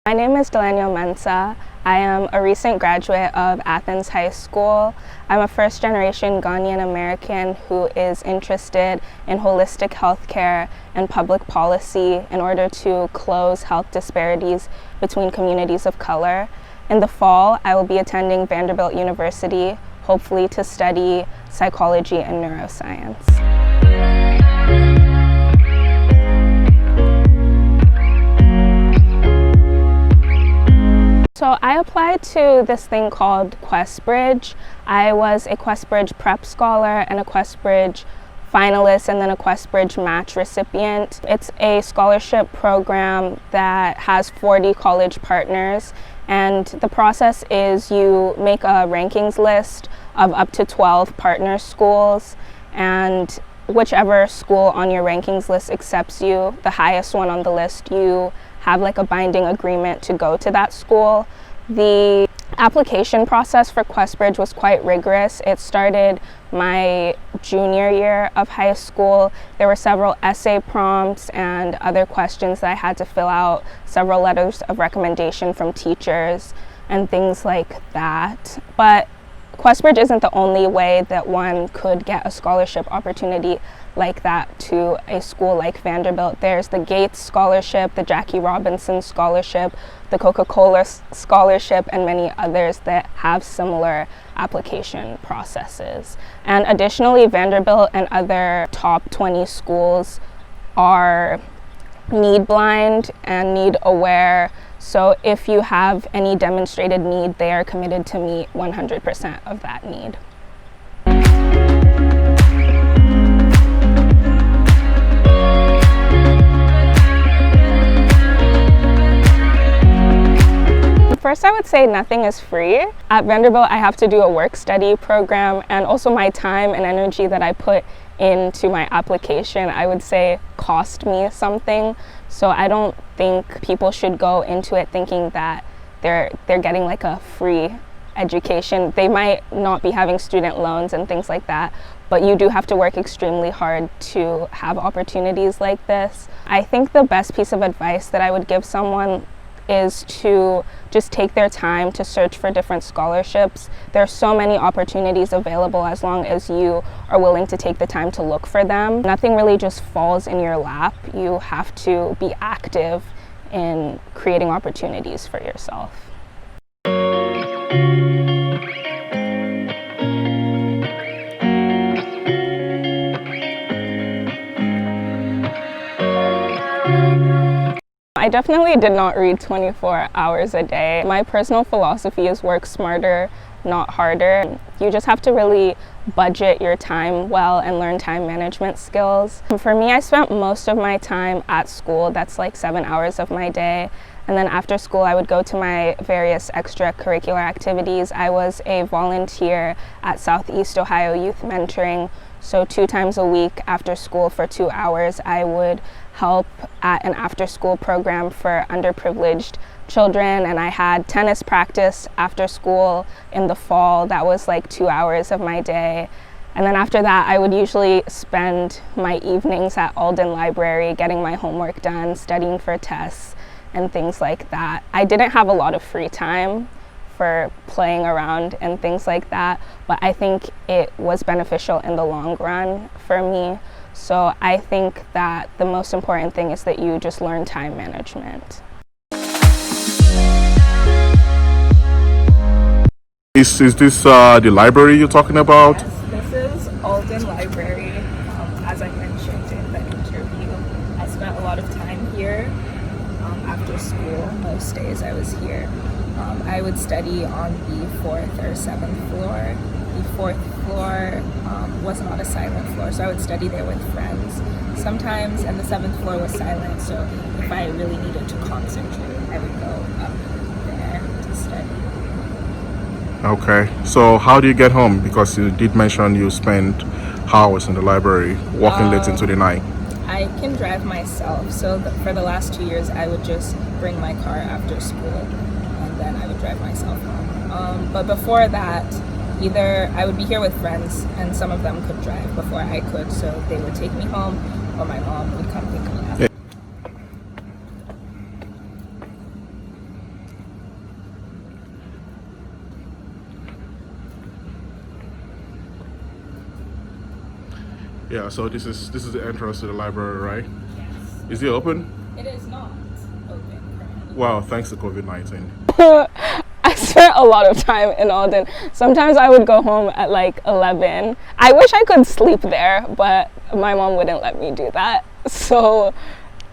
My name is Delanyo Mensah. I am a recent graduate of Athens High School. I'm a first-generation Ghanaian-American who is interested in holistic healthcare and public policy in order to close health disparities between communities of color. In the fall, I will be attending Vanderbilt University, hopefully to study psychology and neuroscience. So I applied to this thing called QuestBridge. I was a QuestBridge prep scholar and a QuestBridge finalist and then a QuestBridge match recipient. It's a scholarship program that has 40 college partners, and the process is you make a rankings list of up to 12 partner schools, and whichever school on your rankings list accepts you, the highest one on the list, you have like a binding agreement to go to that school. The application process for QuestBridge was quite rigorous. It started my junior year of high school. There were several essay prompts and other questions that I had to fill out, several letters of recommendation from teachers and things like that. But QuestBridge isn't the only way that one could get a scholarship opportunity like that to a school like Vanderbilt. There's the Gates Scholarship, the Jackie Robinson Scholarship, the Coca-Cola Scholarship, and many others that have similar application processes. And additionally, Vanderbilt and other top 20 schools are need blind and need aware. So if you have any demonstrated need, they are committed to meet 100% of that need. First, I would say nothing is free. At Vanderbilt, I have to do a work-study program, and also my time and energy that I put into my application, I would say, cost me something. So I don't think people should go into it thinking that they're getting like a free education. They might not be having student loans and things like that, but you do have to work extremely hard to have opportunities like this. I think the best piece of advice that I would give someone is to just take their time to search for different scholarships. There are so many opportunities available as long as you are willing to take the time to look for them. Nothing really just falls in your lap. You have to be active in creating opportunities for yourself. I definitely did not read 24 hours a day. My personal philosophy is work smarter, not harder. You just have to really budget your time well and learn time management skills. For me, I spent most of my time at school. That's like 7 hours of my day. And then after school, I would go to my various extracurricular activities. I was a volunteer at Southeast Ohio Youth Mentoring. So 2 times a week after school for 2 hours, I would help at an after-school program for underprivileged children, and I had tennis practice after school in the fall. That was like 2 hours of my day. And then after that, I would usually spend my evenings at Alden Library getting my homework done, studying for tests, and things like that. I didn't have a lot of free time for playing around and things like that, but I think it was beneficial in the long run for me. So I think that the most important thing is that you just learn time management. Is this the library you're talking about? Yes, this is Alden Library. As I mentioned in the interview, I spent a lot of time here after school. Most days I was here. I would study on the 4th or 7th floor. The 4th floor was not a silent floor, so I would study there with friends sometimes, and the 7th floor was silent, so if I really needed to concentrate, I would go up there to study. Okay, so how do you get home? Because you did mention you spent hours in the library, walking late into the night. I can drive myself, so for the last 2 years, I would just bring my car after school, and then I would drive myself home. But before that, either I would be here with friends, and some of them could drive before I could, so they would take me home, or my mom would come pick me up. Yeah, so this is the entrance to the library, right? Yes. Is it open? It is not open currently. Wow, thanks to COVID-19. I spent a lot of time in Alden. Sometimes I would go home at like 11. I wish I could sleep there, but my mom wouldn't let me do that. So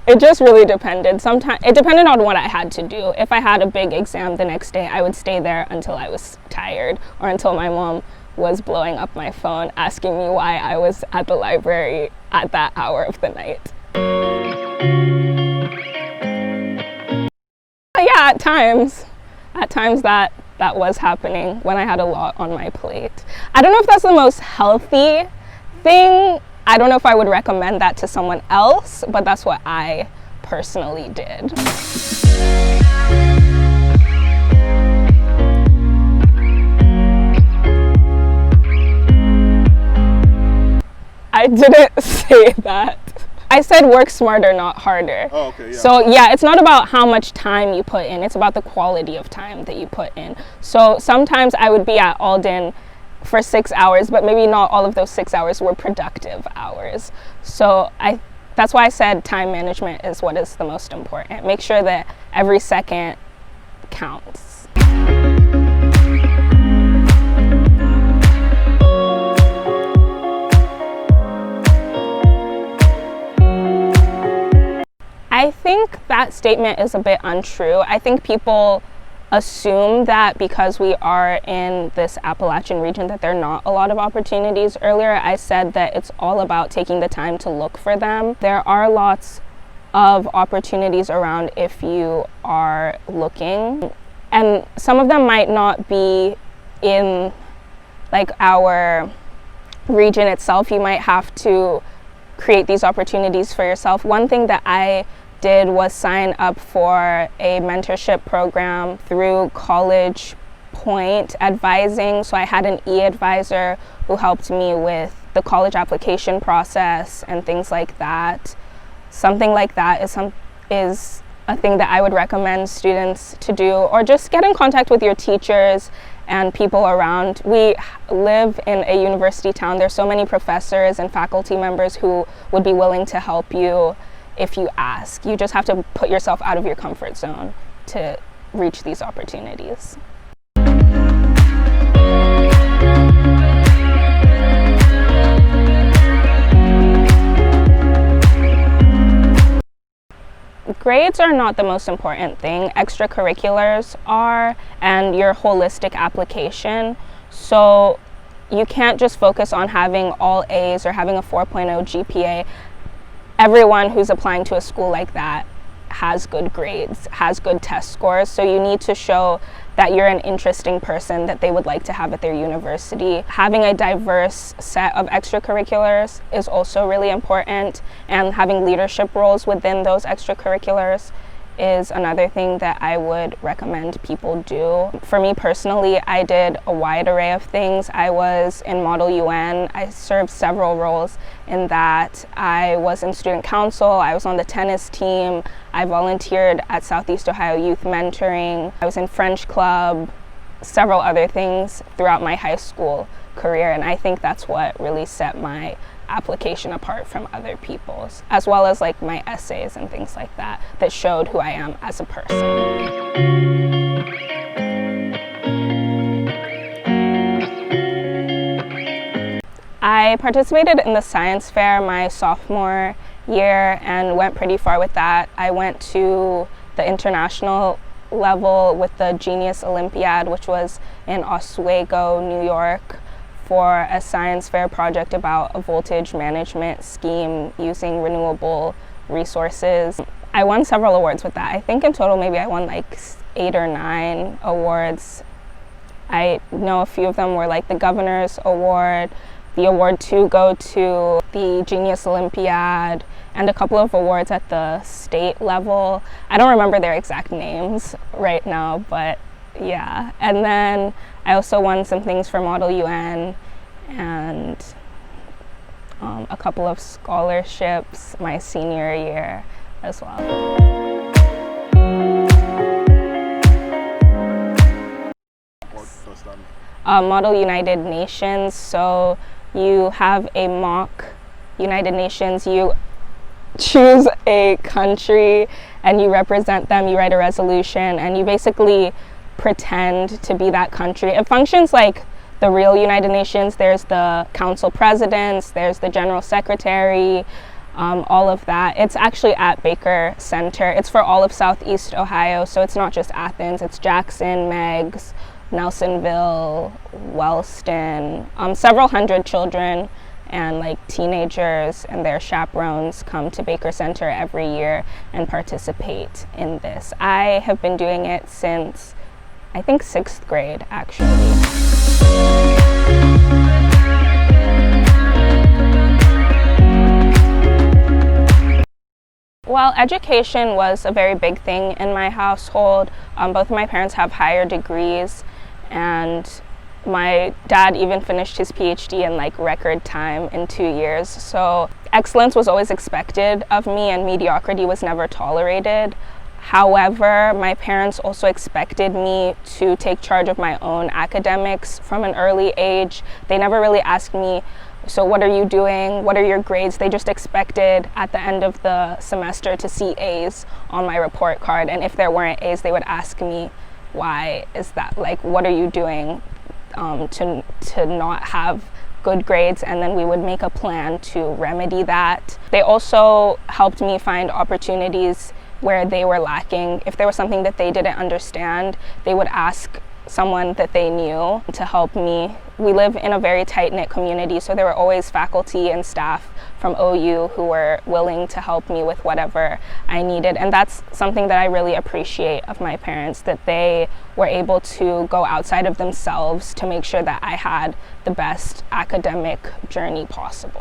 it just really depended. Sometimes it depended on what I had to do. If I had a big exam the next day, I would stay there until I was tired or until my mom was blowing up my phone asking me why I was at the library at that hour of the night. Yeah, at times that was happening when I had a lot on my plate. I don't know if that's the most healthy thing. I don't know if I would recommend that to someone else, but that's what I personally did. I didn't say that. I said work smarter, not harder. Oh, okay, yeah. So yeah, it's not about how much time you put in, it's about the quality of time that you put in. So sometimes I would be at Alden for 6 hours, but maybe not all of those 6 hours were productive hours. So that's why I said time management is what is the most important. Make sure that every second counts. I think that statement is a bit untrue. I think people assume that because we are in this Appalachian region that there are not a lot of opportunities. Earlier I said that it's all about taking the time to look for them. There are lots of opportunities around if you are looking, and some of them might not be in like our region itself. You might have to create these opportunities for yourself. One thing that I did was sign up for a mentorship program through College Point Advising. So I had an e-advisor who helped me with the college application process and things like that. Something like that is a thing that I would recommend students to do, or just get in contact with your teachers and people around. We live in a university town. There's so many professors and faculty members who would be willing to help you if you ask. You just have to put yourself out of your comfort zone to reach these opportunities. Grades are not the most important thing. Extracurriculars are, and your holistic application. So you can't just focus on having all A's or having a 4.0 GPA. Everyone who's applying to a school like that has good grades, has good test scores. So you need to show that you're an interesting person that they would like to have at their university. Having a diverse set of extracurriculars is also really important, and having leadership roles within those extracurriculars is another thing that I would recommend people do. For me personally, I did a wide array of things. I was in Model UN. I served several roles in that. I was in student council. I was on the tennis team. I volunteered at Southeast Ohio Youth Mentoring. I was in French Club, several other things throughout my high school career, and I think that's what really set my application apart from other people's, as well as like my essays and things like that that showed who I am as a person. I participated in the science fair my sophomore year and went pretty far with that. I went to the international level with the Genius Olympiad, which was in Oswego, New York, for a science fair project about a voltage management scheme using renewable resources. I won several awards with that. I think in total maybe I won like 8 or 9 awards. I know a few of them were like the Governor's Award, the award to go to the Genius Olympiad, and a couple of awards at the state level. I don't remember their exact names right now, but yeah. And then I also won some things for Model UN and a couple of scholarships my senior year as well. What does that mean? Model United Nations, so you have a mock United Nations, you choose a country and you represent them, you write a resolution, and you basically pretend to be that country. It functions like the real United Nations. There's the council presidents, there's the general secretary, all of that. It's actually at Baker Center. It's for all of Southeast Ohio, so it's not just Athens, it's Jackson, Meigs, Nelsonville, Wellston. Several hundred children and like teenagers and their chaperones come to Baker Center every year and participate in this. I have been doing it since, I think, 6th grade, actually. Well, education was a very big thing in my household. Both of my parents have higher degrees, and my dad even finished his PhD in like record time in 2 years. So excellence was always expected of me and mediocrity was never tolerated. However, my parents also expected me to take charge of my own academics from an early age. They never really asked me, so what are you doing? What are your grades? They just expected at the end of the semester to see A's on my report card. And if there weren't A's, they would ask me, why is that? Like, what are you doing to not have good grades? And then we would make a plan to remedy that. They also helped me find opportunities where they were lacking. If there was something that they didn't understand, they would ask someone that they knew to help me. We live in a very tight-knit community, so there were always faculty and staff from OU who were willing to help me with whatever I needed. And that's something that I really appreciate of my parents, that they were able to go outside of themselves to make sure that I had the best academic journey possible.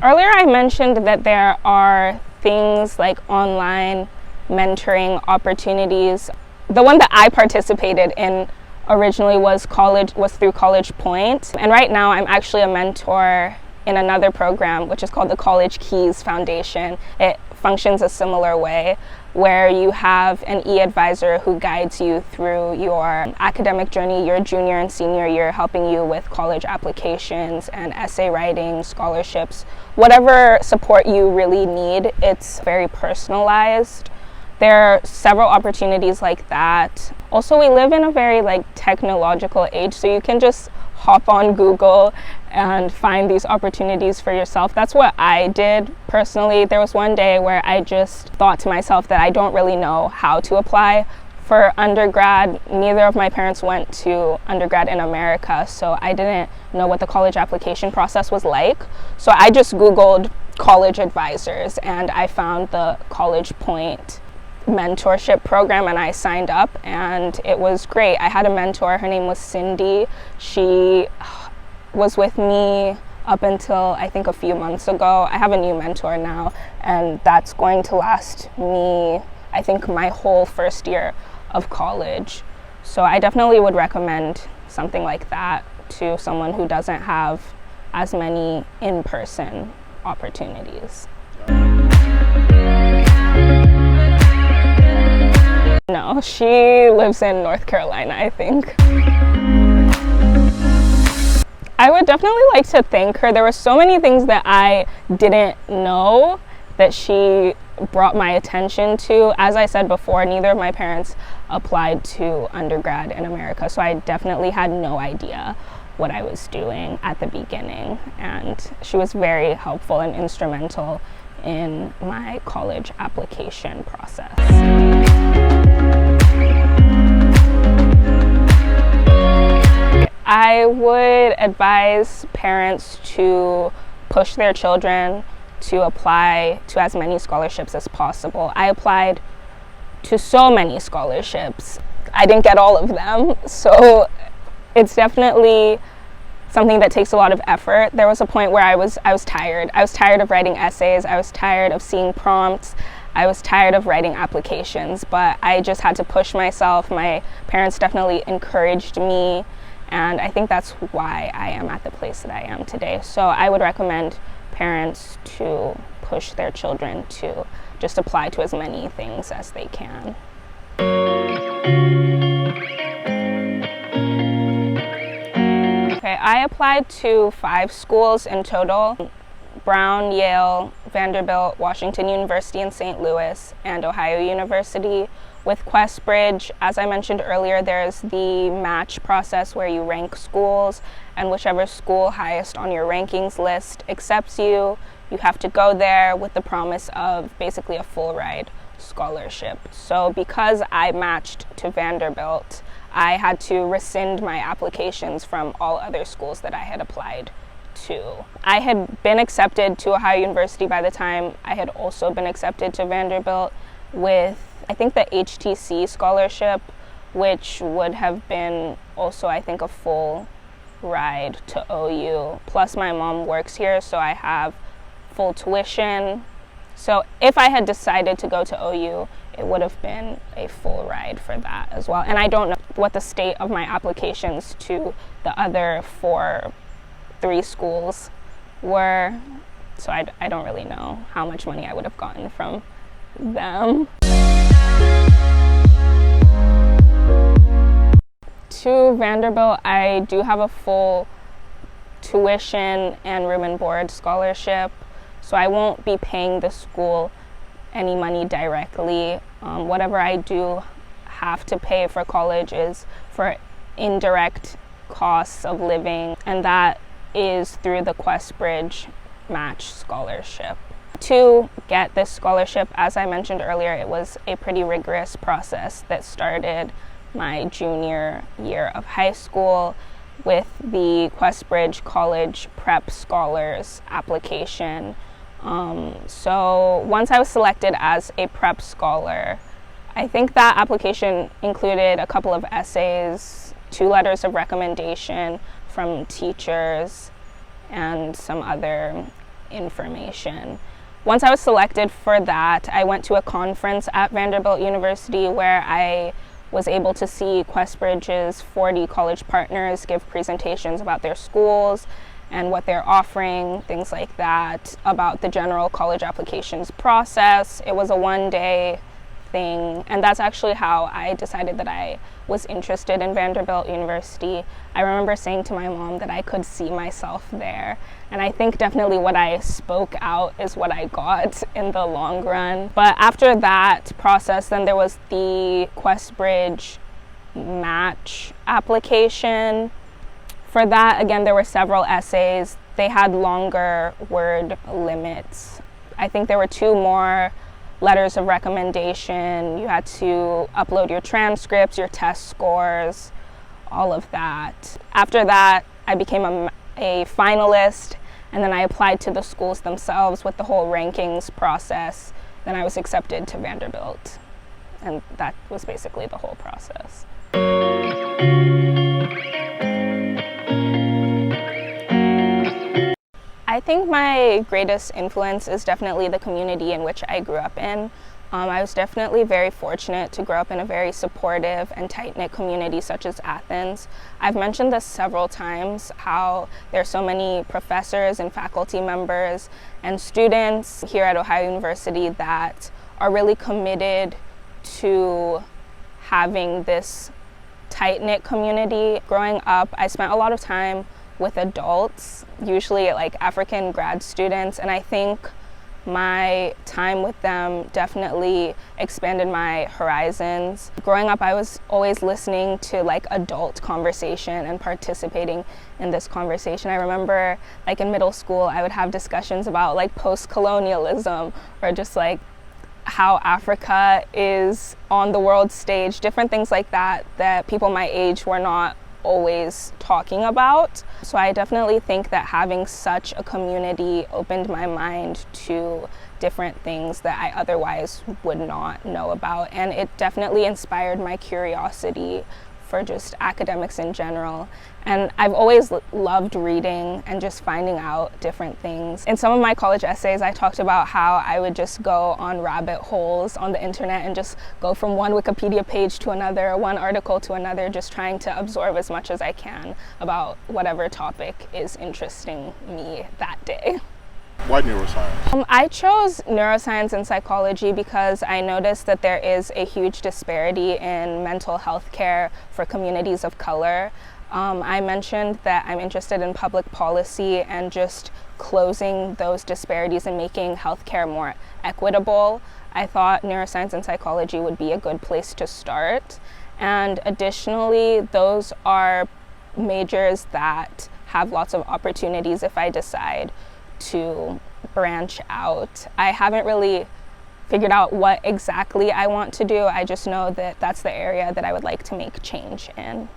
Earlier I mentioned that there are things like online mentoring opportunities. The one that I participated in originally was through College Point. And right now I'm actually a mentor in another program, which is called the College Keys Foundation. It functions a similar way, where you have an e-advisor who guides you through your academic journey, your junior and senior year, helping you with college applications and essay writing, scholarships, whatever support you really need. It's very personalized. There are several opportunities like that. Also, we live in a very technological age, so you can just hop on Google and find these opportunities for yourself. That's what I did personally. There was one day where I just thought to myself that I don't really know how to apply for undergrad. Neither of my parents went to undergrad in America, so I didn't know what the college application process was like. So I just Googled college advisors and I found the College Point mentorship program and I signed up, and it was great. I had a mentor, her name was Cindy. She was with me up until I think a few months ago. I have a new mentor now, and that's going to last me, I think, my whole first year of college. So I definitely would recommend something like that to someone who doesn't have as many in-person opportunities. No, she lives in North Carolina, I think. I would definitely like to thank her. There were so many things that I didn't know that she brought my attention to. As I said before, neither of my parents applied to undergrad in America, so I definitely had no idea what I was doing at the beginning. And she was very helpful and instrumental in my college application process. I would advise parents to push their children to apply to as many scholarships as possible. I applied to so many scholarships. I didn't get all of them, so it's definitely something that takes a lot of effort. There was a point where I was tired. I was tired of writing essays. I was tired of seeing prompts. I was tired of writing applications, but I just had to push myself. My parents definitely encouraged me, and I think that's why I am at the place that I am today. So I would recommend parents to push their children to just apply to as many things as they can. I applied to 5 schools in total: Brown, Yale, Vanderbilt, Washington University in St. Louis, and Ohio University. With QuestBridge, as I mentioned earlier, there's the match process where you rank schools, and whichever school highest on your rankings list accepts you, you have to go there with the promise of basically a full ride scholarship. So because I matched to Vanderbilt, I had to rescind my applications from all other schools that I had applied to. I had been accepted to Ohio University by the time I had also been accepted to Vanderbilt with, I think, the HTC scholarship, which would have been also, I think, a full ride to OU. Plus my mom works here, so I have full tuition. So if I had decided to go to OU, it would have been a full ride for that as well. And I don't know what the state of my applications to the other 3 schools were, so I don't really know how much money I would have gotten from them. To Vanderbilt, I do have a full tuition and room and board scholarship, so I won't be paying the school any money directly. Whatever I do have to pay for college is for indirect costs of living, and that is through the QuestBridge match scholarship. To get this scholarship, as I mentioned earlier, it was a pretty rigorous process that started my junior year of high school with the QuestBridge College Prep Scholars application. So once I was selected as a prep scholar, I think that application included a couple of essays, 2 letters of recommendation from teachers, and some other information. Once I was selected for that, I went to a conference at Vanderbilt University where I was able to see QuestBridge's 40 college partners give presentations about their schools and what they're offering, things like that, about the general college applications process. It was a 1-day thing, and that's actually how I decided that I was interested in Vanderbilt University. I remember saying to my mom that I could see myself there, and I think definitely what I spoke out is what I got in the long run. But after that process, then there was the QuestBridge match application. For that, again, there were several essays. They had longer word limits. I think there were 2 more letters of recommendation. You had to upload your transcripts, your test scores, all of that. After that, I became a finalist, and then I applied to the schools themselves with the whole rankings process. Then I was accepted to Vanderbilt, and that was basically the whole process. I think my greatest influence is definitely the community in which I grew up in. I was definitely very fortunate to grow up in a very supportive and tight-knit community such as Athens. I've mentioned this several times, how there are so many professors and faculty members and students here at Ohio University that are really committed to having this tight-knit community. Growing up, I spent a lot of time with adults, usually like African grad students, and I think my time with them definitely expanded my horizons. Growing up, I was always listening to like adult conversation and participating in this conversation. I remember like in middle school, I would have discussions about like post-colonialism, or just like how Africa is on the world stage, different things like that that people my age were not always talking about. So I definitely think that having such a community opened my mind to different things that I otherwise would not know about, and it definitely inspired my curiosity for just academics in general. And I've always loved reading and just finding out different things. In some of my college essays, I talked about how I would just go on rabbit holes on the internet and just go from one Wikipedia page to another, one article to another, just trying to absorb as much as I can about whatever topic is interesting me that day. Why neuroscience? I chose neuroscience and psychology because I noticed that there is a huge disparity in mental health care for communities of color. I mentioned that I'm interested in public policy and just closing those disparities and making healthcare more equitable. I thought neuroscience and psychology would be a good place to start. And additionally, those are majors that have lots of opportunities if I decide to branch out. I haven't really figured out what exactly I want to do. I just know that that's the area that I would like to make change in.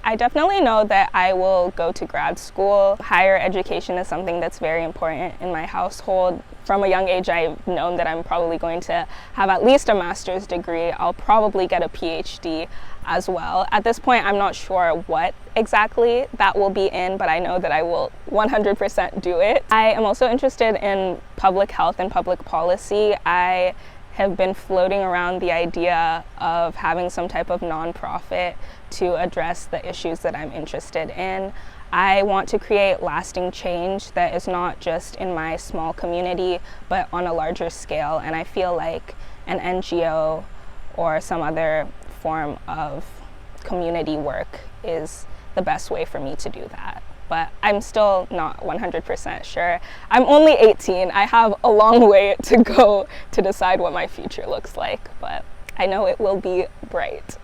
I definitely know that I will go to grad school. Higher education is something that's very important in my household. From a young age, I've known that I'm probably going to have at least a master's degree. I'll probably get a PhD as well. At this point, I'm not sure what exactly that will be in, but I know that I will 100% do it. I am also interested in public health and public policy. I have been floating around the idea of having some type of nonprofit to address the issues that I'm interested in. I want to create lasting change that is not just in my small community, but on a larger scale. And I feel like an NGO or some other form of community work is the best way for me to do that. But I'm still not 100% sure. I'm only 18. I have a long way to go to decide what my future looks like, but I know it will be bright.